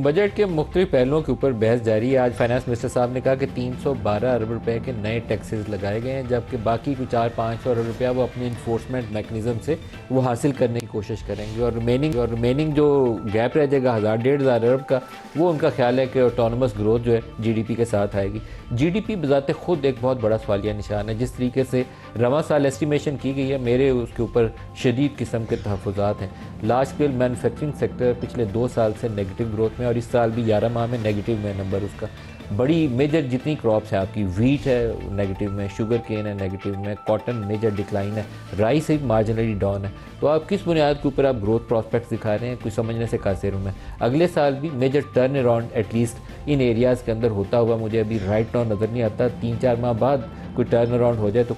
Budget के मुख्तलिफ पहलुओं के ऊपर बहस जारी है। आज फाइनेंस मिनिस्टर साहब ने कहा कि 312 अरब रुपए के नए टैक्सेस लगाए गए हैं, जबकि बाकी कुछ 400-500 अरब रुपया वो अपने इन्फोर्समेंट मैकेनिज्म से वो हासिल करने की कोशिश करेंगे और रिमेनिंग जो गैप रह जाएगा 1000-1500 अरब का, वो उनका ख्याल है कि ऑटोनमस ग्रोथ जो है जीडीपी के साथ आएगी। जीडीपी बजाते खुद एक बहुत बड़ा सवालिया निशान है। जिस तरीके से रवा साल एस्टिमेशन की गई है, मेरे उसके ऊपर शदीद किस्म के तहफ़्फ़ुज़ात हैं। लार्ज स्केल मैन्युफैक्चरिंग सेक्टर पिछले 2 साल से नेगेटिव ग्रोथ में और इस साल भी 11 माह में नेगेटिव में नंबर उसका। बड़ी मेजर जितनी क्रॉप्स है आपकी, वीट है नेगेटिव में, शुगर केन है नेगेटिव में, कॉटन मेजर डिक्लाइन है, राइस एक मार्जिनली डाउन है। तो आप किस बुनियाद के ऊपर आप ग्रोथ प्रॉस्पेक्ट्स दिखा रहे हैं, कुछ समझने से कासिर हूँ मैं। अगले साल भी major turn around at least in areas के अंदर होता हुआ मुझे अभी राइट नाउ नज़र नहीं आता। 3-4 माह बाद कोई टर्न अराउंड हो जाए तो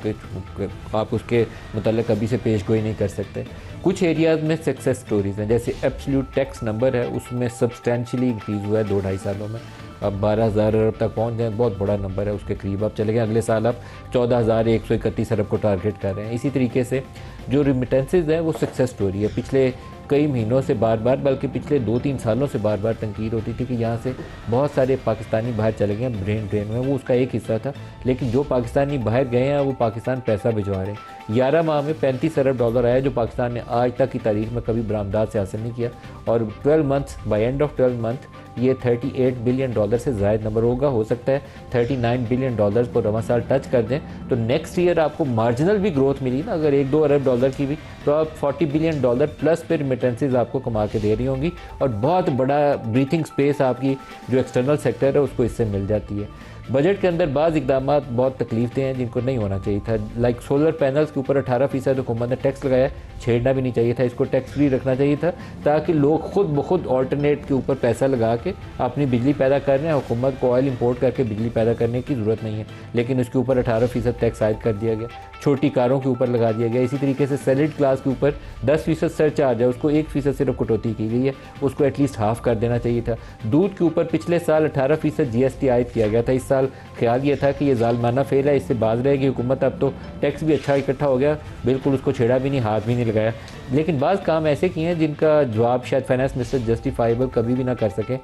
आप उसके मतलब अभी से पेश गोई नहीं कर सकते। कुछ एरियाज़ में सक्सेस स्टोरीज़ हैं, जैसे एब्सोल्यूट टैक्स नंबर है उसमें सब्सटेंशियली इंक्रीज़ हुआ है 2-2.5 सालों में। अब 12,000 अरब तक पहुंच जाए, बहुत बड़ा नंबर है, उसके करीब आप चले गए। अगले साल आप 14,131 अरब को टारगेट कर रहे हैं। इसी तरीके से जो रिमिटेंसेज है वो सक्सेस स्टोरी है। पिछले कई महीनों से बार बार, बल्कि पिछले 2-3 सालों से बार बार तनकीद होती थी कि यहाँ से बहुत सारे पाकिस्तानी बाहर चले गए ब्रेन ड्रेन में, वो उसका एक हिस्सा था। लेकिन जो पाकिस्तानी बाहर गए हैं वो पाकिस्तान पैसा भिजवा रहे हैं। 11 माह में 35 अरब डॉलर आया, जो पाकिस्तान ने आज तक की तारीख में कभी बरामदात से हासिल नहीं किया। और 12 months, by end of 12 month ये 38 बिलियन डॉलर से ज़ायद नंबर होगा। हो सकता है 39 बिलियन डॉलर को रवा साल टच कर दें, तो नेक्स्ट ईयर आपको मार्जिनल भी ग्रोथ मिली ना, अगर 1-2 अरब डॉलर की भी, तो आप 40 बिलियन डॉलर प्लस पे रिमिटेंसेज आपको कमा के दे रही होंगी और बहुत बड़ा ब्रीथिंग स्पेस आपकी जो एक्सटर्नल सेक्टर है उसको इससे मिल जाती है। बजट के अंदर बाज़ इकदाम बहुत तकलीफदेह हैं जिनको नहीं होना चाहिए था। लाइक सोलर पैनल्स के ऊपर 18% हुकूमत ने टैक्स लगाया, छेड़ना भी नहीं चाहिए था, इसको टैक्स फ्री रखना चाहिए था ताकि लोग खुद ब खुद ऑल्टरनेट के ऊपर पैसा लगा के अपनी बिजली पैदा कर रहे हैं। हुकूमत को ऑयल इंपोर्ट करके बिजली पैदा करने की ज़रूरत नहीं है, लेकिन उसके ऊपर 18% टैक्स आयद कर दिया गया। छोटी कारों के ऊपर लगा दिया गया। इसी तरीके से सैलरी क्लास के ऊपर 10% सरचार्ज है, उसको 1% सिर्फ कटौती की गई है, उसको एटलीस्ट हाफ कर देना चाहिए था। दूध के ऊपर पिछले साल 18% GST आयद किया गया था। इस साल ख्याल ये था कि ये जालमाना फेल है, इससे बाज रहेगी हुकूमत। अब तो टैक्स भी अच्छा इकट्ठा हो गया, बिल्कुल उसको छेड़ा भी नहीं, हाथ भी नहीं लगाया। लेकिन बाज़ काम ऐसे किए हैं जिनका जवाब शायद फाइनेंस मिनिस्टर जस्टिफाइबल कभी भी ना कर सकें।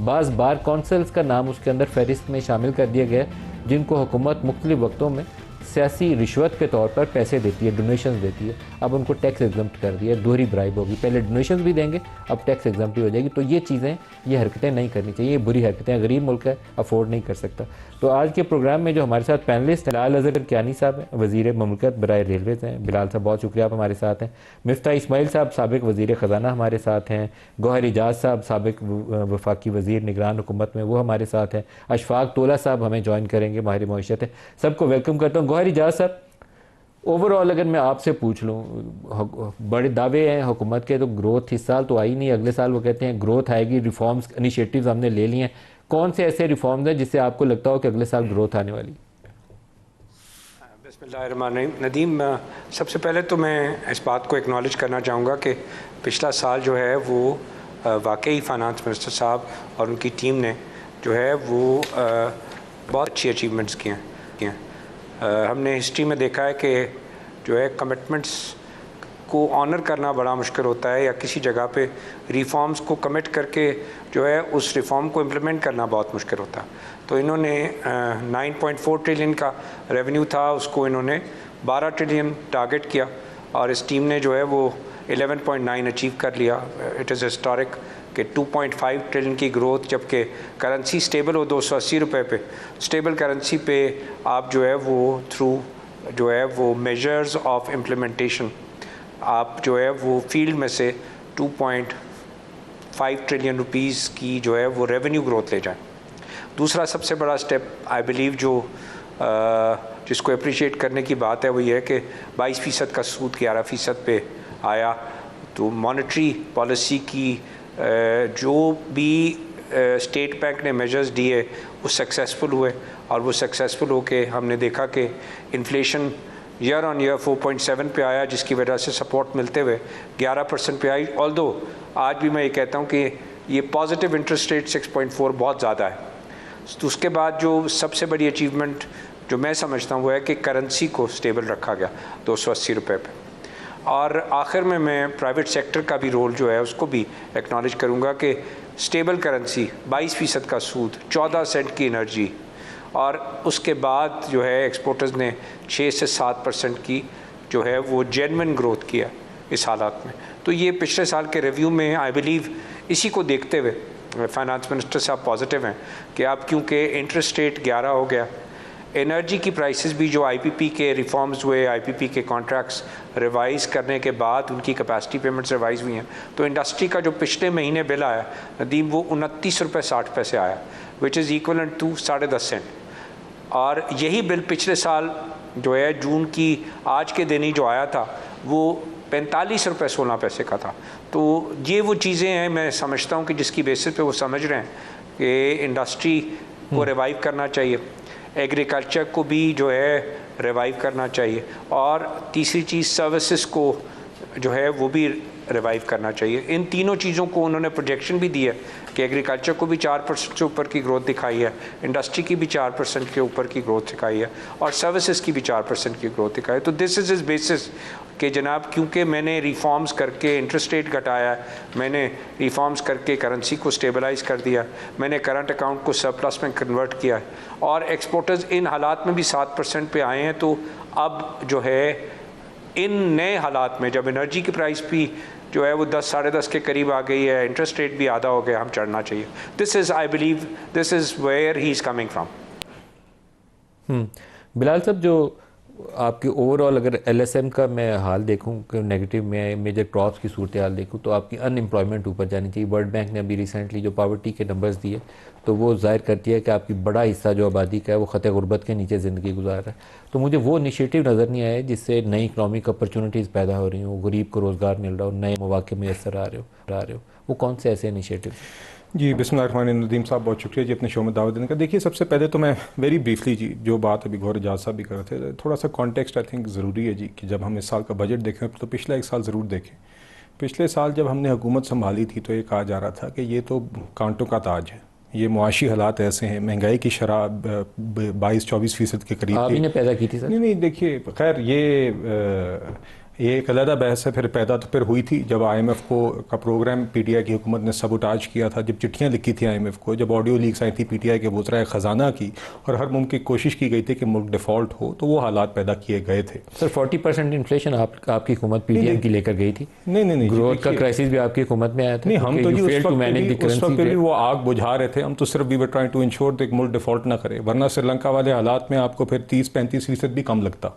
बाज़ बार काउंसिल्स का नाम उसके अंदर फहरिस्त में शामिल कर दिया गया, जिनको हुकूमत मुख्तलिफ वक्तों में सियासी रिश्वत के तौर पर पैसे देती है, डोनेशंस देती है। अब उनको टैक्स एग्जम्प्ट कर दिया है, दोहरी ब्राइब होगी। पहले डोनेशंस भी देंगे, अब टैक्स एग्जम्प्ट भी हो जाएगी। तो ये चीज़ें, ये हरकतें नहीं करनी चाहिए, ये बुरी हरकतें। गरीब मुल्क है, अफोर्ड नहीं कर सकता। तो आज के प्रोग्राम में जो हमारे साथ पैनलिस्ट हैं, बिलाल अजहर कियानी साहब हैं, वज़ीर ममलकत बराए रेलवेज़ हैं। बिलाल साहब बहुत शुक्रिया, आप हमारे साथ हैं। मिफ्ता इस्माइल साहब साबिक वज़ीर ख़जाना हमारे साथ हैं। गौहर इजाज़ साहब साबिक वफाकी वज़ीर निगरान हुकूमत में, वो हमारे साथ हैं। अशफाक तोला साहब हमें ज्वाइन करेंगे, माहिर मईशत है। सबको वेलकम करता हूँ। गौहर इजाज़ साहब, ओवरऑल अगर मैं आपसे पूछ लूँ, बड़े दावे हैं हुकूमत के, तो ग्रोथ इस साल तो आई नहीं, अगले साल वो कहते हैं ग्रोथ आएगी, रिफॉर्म्स इनिशिएटिव्स हमने ले लिए हैं। कौन से ऐसे रिफॉर्म्स हैं जिससे आपको लगता हो कि अगले साल ग्रोथ आने वाली? बिस्मिल्लाहिर्रहमानिर्रहीम। नदीम, सबसे पहले तो मैं इस बात को एक्नॉलेज करना चाहूँगा कि पिछला साल जो है वो वाकई फाइनेंस मिनिस्टर साहब और उनकी टीम ने जो है वो बहुत अच्छी अचीवमेंट्स किए हैं। हमने हिस्ट्री में देखा है कि जो है कमिटमेंट्स को ऑनर करना बड़ा मुश्किल होता है, या किसी जगह पे रिफॉर्म्स को कमिट करके जो है उस रिफॉर्म को इम्प्लीमेंट करना बहुत मुश्किल होता है। तो इन्होंने 9.4 ट्रिलियन का रेवेन्यू था, उसको इन्होंने 12 ट्रिलियन टारगेट किया और इस टीम ने जो है वो 11.9 अचीव कर लिया। इट इज़ हिस्टोरिक कि 2.5 ट्रिलियन की ग्रोथ, जबकि करेंसी स्टेबल हो 280 रुपये पे, स्टेबल करेंसी पे आप जो है वो थ्रू जो है वो मेजर्स ऑफ इम्प्लीमेंटेशन आप जो है वो फील्ड में से 2.5 ट्रिलियन रुपीज़ की जो है वो रेवेन्यू ग्रोथ ले जाएं। दूसरा सबसे बड़ा स्टेप आई बिलीव जो जिसको अप्रिशिएट करने की बात है वो ये है कि 22% का सूद 11% पे आया। तो मॉनेटरी पॉलिसी की जो भी स्टेट बैंक ने मेजर्स दिए वो सक्सेसफुल हुए, और वो सक्सेसफुल होके हमने देखा कि इन्फ्लेशन ईयर ऑन ईयर 4.7 पे आया, जिसकी वजह से सपोर्ट मिलते हुए 11% पे आई। ऑल्दो आज भी मैं ये कहता हूँ कि ये पॉजिटिव इंटरेस्ट रेट 6.4 बहुत ज़्यादा है। तो उसके बाद जो सबसे बड़ी अचीवमेंट जो मैं समझता हूँ वो है कि करेंसी को स्टेबल रखा गया 280 रुपये पे। और आखिर में मैं प्राइवेट सेक्टर का भी रोल जो है उसको भी एक्नॉलेज करूँगा कि स्टेबल करेंसी, 22% का सूद, 14 सेंट की एनर्जी, और उसके बाद जो है एक्सपोर्टर्स ने 6 से 7% की जो है वो जेन्युइन ग्रोथ किया इस हालात में। तो ये पिछले साल के रिव्यू में आई बिलीव इसी को देखते हुए फाइनेंस मिनिस्टर साहब पॉजिटिव हैं कि अब क्योंकि इंटरेस्ट रेट 11 हो गया, एनर्जी की प्राइसेस भी जो आईपीपी के रिफॉर्म्स हुए, आईपीपी के कॉन्ट्रैक्ट्स रिवाइज करने के बाद उनकी कैपेसिटी पेमेंट्स रिवाइज हुई हैं, तो इंडस्ट्री का जो पिछले महीने बिल आया नदीम वो 29 रुपये 60 पैसे आया, which is equivalent to 10.5 cent. और यही बिल पिछले साल जो है जून की आज के दिन ही जो आया था वो 45 रुपये 16 पैसे का था। तो ये वो चीज़ें हैं, मैं समझता हूँ कि जिसकी बेसिस पे वो समझ रहे हैं कि इंडस्ट्री को रिवाइव करना चाहिए, एग्रीकल्चर को भी जो है रिवाइव करना चाहिए, और तीसरी चीज़ सर्विसेज को जो है वो भी रिवाइव करना चाहिए। इन तीनों चीज़ों को उन्होंने प्रोजेक्शन भी दी है कि एग्रीकल्चर को भी 4% से ऊपर की ग्रोथ दिखाई है, इंडस्ट्री की भी 4% के ऊपर की ग्रोथ दिखाई है, और सर्विसेज की भी 4% की ग्रोथ दिखाई है। तो दिस इज़ बेसिस कि जनाब क्योंकि मैंने रिफॉर्म्स करके इंटरेस्ट रेट घटाया, मैंने रिफॉर्म्स करके करेंसी को स्टेबलाइज कर दिया, मैंने करंट अकाउंट को सरप्लस में कन्वर्ट किया, और एक्सपोर्टर्स इन हालात में भी 7% पे आए हैं। तो अब जो है इन नए हालात में जब एनर्जी की प्राइस भी जो है वो 10 साढ़े 10 के करीब आ गई है, इंटरेस्ट रेट भी आधा हो गया, हम चढ़ना चाहिए। This is I believe this is where he is coming from. Bilal साहब, जो आपकी ओवरऑल अगर एलएसएम का मैं हाल देखूं कि नेगेटिव में मेजर क्रॉप्स की सूरत हाल देखूं तो आपकी अनएम्प्लॉयमेंट ऊपर जानी चाहिए। वर्ल्ड बैंक ने अभी रिसेंटली जो पॉवर्टी के नंबर्स दिए तो वो जाहिर करती है कि आपकी बड़ा हिस्सा जो आबादी का है वो ख़तरे गुर्बत के नीचे ज़िंदगी गुजार रहा है। तो मुझे वो इनिशिएटिव नज़र नहीं आए जिससे नई इकनॉमिक अपॉर्चुनिटीज़ पैदा हो रही हों, गरीब को रोज़गार मिल रहा हो, नए मौके मैसर आ रहे हो, वो कौन से ऐसे इनिशिएटिव? जी बिस्मिल्लाहिर्रहमानिर्रहीम। नदीम साहब बहुत शुक्रिया जी अपने शो में दावत देने का। देखिए सबसे पहले तो मैं वेरी ब्रीफली जी जो बात अभी गौर एजाज साहब भी कर रहे थे, थोड़ा सा कॉन्टेक्स्ट आई थिंक ज़रूरी है जी कि जब हम इस साल का बजट देखें तो पिछला एक साल ज़रूर देखें। पिछले साल जब हमने हुकूमत संभाली थी तो ये कहा जा रहा था कि ये तो कांटों का ताज है, ये मुआशी हालात ऐसे हैं, महंगाई की शरह 22-24% के करीब आप ही ने पैदा की थी सर? नहीं देखिए खैर ये एक अलग बहस है। फिर पैदा तो फिर हुई थी जब आईएमएफ को का प्रोग्राम पीटीआई की हुकूमत ने सबुटाज किया था, जब चिट्ठियां लिखी थी आईएमएफ को, जब ऑडियो लीक्स आई थी पीटीआई के वज़राए ख़जाना की, और हर मुमकिन कोशिश की गई थी कि मुल्क डिफ़ॉल्ट हो, तो वो हालात पैदा किए गए थे। सर 40% इन्फ्लेशन आपकी हुकूमत पीटीएम की लेकर गई थी। नहीं ग्रोथ का क्राइसिस भी आपकी हुकूमत में आया था। नहीं हम तो जी उस वक्त भी वो आग बुझा रहे थे। हम तो सिर्फ we were trying to ensure कि मुल्क डिफ़ॉल्ट ना करे, वरना श्रीलंका वाले हालात में आपको फिर 30-35% भी कम लगता।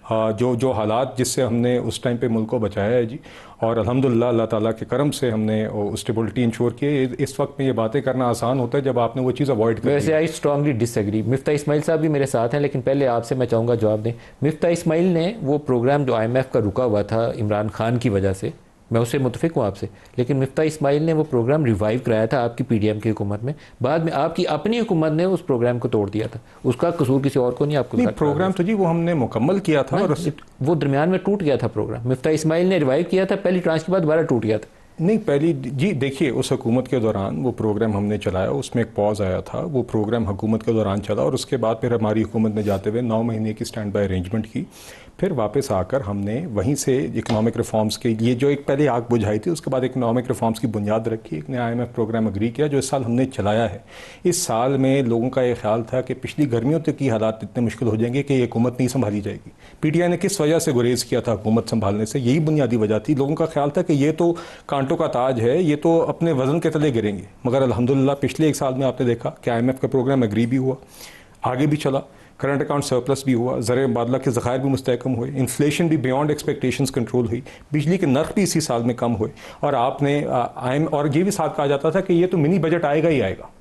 जो हालात जिससे हमने उस टाइम पे मुल्क को बचाया है जी, और अल्हम्दुलिल्लाह अल्लाह ताला के करम से हमने स्टेबिलिटी इंश्योर की है। इस वक्त में ये बातें करना आसान होता है जब आपने वो चीज़ अवॉइड कर। वैसे I strongly disagree. Miftah Ismail साहब भी मेरे साथ हैं, लेकिन पहले आपसे मैं चाहूँगा जवाब दें। मिफ्ता इस्माइल ने वो प्रोग्राम जो IMF का रुका हुआ था इमरान खान की वजह से, मैं उससे मुतफिक हूँ आपसे, लेकिन मिफ्ता इस्माइल ने वो प्रोग्राम रिवाइव कराया था आपकी पीडीएम की हुकूमत में। बाद में आपकी अपनी हुकूमत ने उस प्रोग्राम को तोड़ दिया था। उसका कसूर किसी और को नहीं, आपको नहीं। प्रोग्राम तो जी वो हमने मुकम्मल किया था और वो दरमियान में टूट गया था प्रोग्राम। मिफ्ता इस्माइल ने रिवाइव किया था, पहली ट्रांच के बाद दोबारा टूट गया था। नहीं पहली जी देखिए उस हुकूमत के दौरान वो प्रोग्राम हमने चलाया, उसमें एक पॉज आया था। वो प्रोग्राम हुकूमत के दौरान चला और उसके बाद फिर हमारी हुकूमत ने जाते हुए 9 महीने की स्टैंड बाय अरेंजमेंट की। फिर वापस आकर हमने वहीं से इकनॉमिक रिफॉर्म्स के लिए जो एक पहले आग बुझाई थी, उसके बाद इकनॉमिक रिफॉर्म्स की बुनियाद रखी, एक नया IMF प्रोग्राम अग्री किया जो इस साल हमने चलाया है। इस साल में लोगों का ये ख्याल था कि पिछली गर्मियों तक की हालात इतने मुश्किल हो जाएंगे कि ये हुकूमत नहीं संभाली जाएगी। पीटीआई ने किस वजह से गुरेज किया था हुकूमत संभालने से, यही बुनियादी वजह थी। लोगों का ख्याल था कि ये तो कांटों का ताज है, ये तो अपने वजन के तले गिरेंगे। मगर अल्हम्दुलिल्लाह पिछले एक साल में आपने देखा कि IMF का प्रोग्राम अग्री भी हुआ, आगे भी चला, करंट अकाउंट सरप्लस भी हुआ, ज़र मुबादला के ज़खायर भी मुस्तहकम हुए, इन्फ्लेशन भी बियॉन्ड एक्सपेक्टेशंस कंट्रोल हुई, बिजली के नर्ख भी इसी साल में कम हुए। और आपने और ये भी साथ कहा जाता था कि ये तो मिनी बजट आएगा ही आएगा।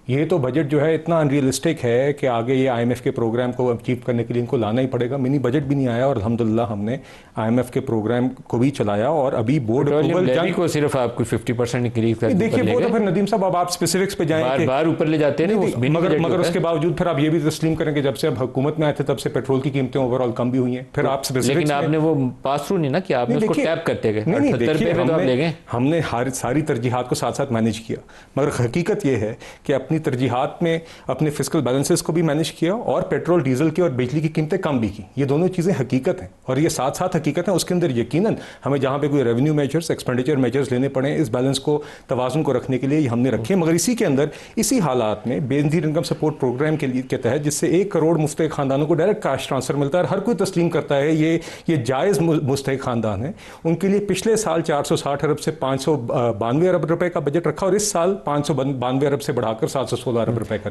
ये तो बजट जो है इतना अनरियलिस्टिक है कि आगे ये IMF के प्रोग्राम को अचीव करने के लिए इनको लाना ही पड़ेगा। मिनी बजट भी नहीं आया और अल्हम्दुलिल्लाह हमने IMF के प्रोग्राम को भी चलाया और अभी बोर्ड अप्रूवल को सिर्फ आपको 50% इंक्रीज कर देखिए वो तो फिर नदीम साहब अब आप स्पेसिफिक्स पे जाएं, बार ऊपर ले जाते हैं। मगर उसके बावजूद फिर आप ये भी तस्लीम करेंगे जब से अब हुकूमत में आए थे तब से पेट्रोल की कीमतें ओवरऑल कम भी हुई हैं। फिर आप लेकिन आपने वो पास थ्रू नहीं ना कि आपने उसको टैप करते गए। हमने सारी तरजीहात को साथ साथ मैनेज किया। मगर हकीकत यह है कि अपने अपनी तरजीहात में अपने फिस्कल बैलेंसेस को भी मैनेज किया और पेट्रोल डीजल की और बिजली की कीमतें कम भी की। ये दोनों चीज़ें हकीकत हैं और ये साथ साथ हकीकत है। उसके अंदर यकीनन हमें जहाँ पे कोई रेवेन्यू मेजर्स, एक्सपेंडिचर मेजर्स लेने पड़े इस बैलेंस को, तवाज़ुन को रखने के लिए हमने रखे। मगर इसी के अंदर इसी हालात में बेनज़ीर इनकम सपोर्ट प्रोग्राम के तहत जिससे 1 करोड़ मुस्तहिक खानदानों को डायरेक्ट कैश ट्रांसफर मिलता है और हर कोई तस्लीम करता है ये जायज़ मुस्तहिक खानदान है, उनके लिए पिछले साल 460 अरब से 592 अरब रुपए का बजट रखा और इस साल 592 अरब से बढ़ाकर 716 अरब रुपए कर